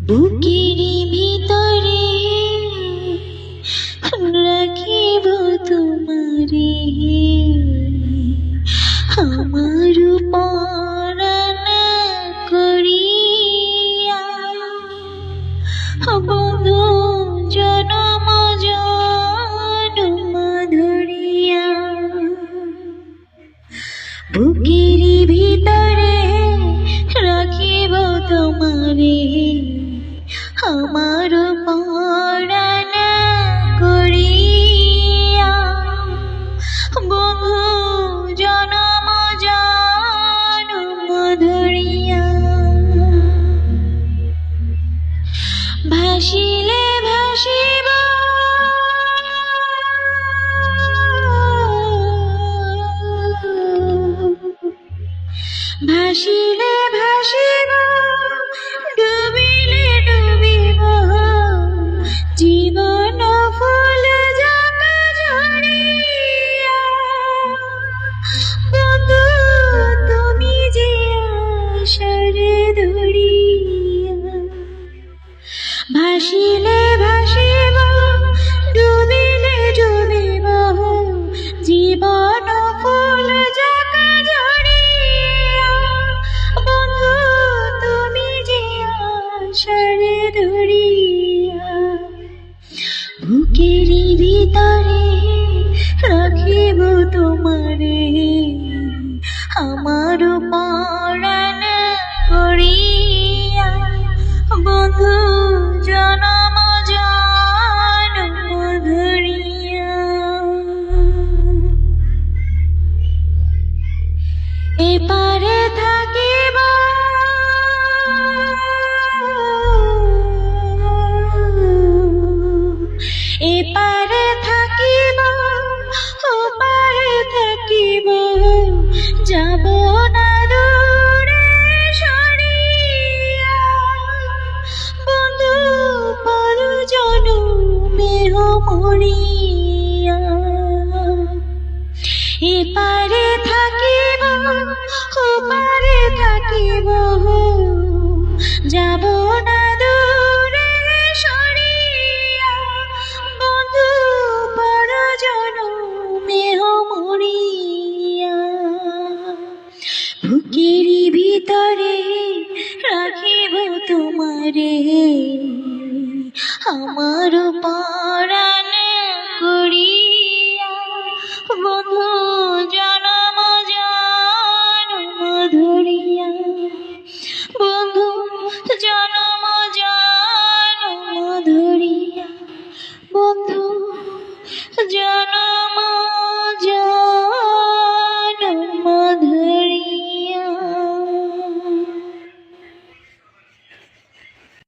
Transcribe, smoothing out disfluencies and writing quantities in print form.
বুকের ভিতরে রাখিব তোমারে, আমার পরাণ করিয়া। বন্ধু জনম জনম ধরিয়া, বুকের ভিতরে রাখিব তোমারে, আমার পরাণ করিয়া। বন্ধু জনম জনম ধরিয়া, ভাসিলে ভাসিব ভাসিলে ভাসিব, ডুবিলে ডুবিব, জীবন ফুল জাকা ঝরিয়া। বন্ধু তুমি যে আশার ধরিয়া, ভাসিলে ভাসিব, ডুবিলে ডুবিব, জীবন ফুল জাকা ঝরিয়া। বন্ধু তুমি যে আশার ধরিয়া, বুকের ভিতরে রাখিব তোমারে, আমার পরাণ করিয়া। বন্ধু জনম জনম ধরিয়া, এপারে থাকিব এপারে থাকিব, ওপারে থাকিব, যাব না দূরে সরিয়া। বন্ধু পর জনমে মরিয়া, এপারে থাকিব, ওপারে থাকিব, যাব না দূরে সরিয়া। বন্ধু পর জনমে মরিয়া, বুকের ভিতরে রাখিব তোমারে, আমার পরাণ করিয়া। বন্ধু জনম জনম ধরিয়া, বন্ধু জনম জনম ধরিয়া, বন্ধু জনম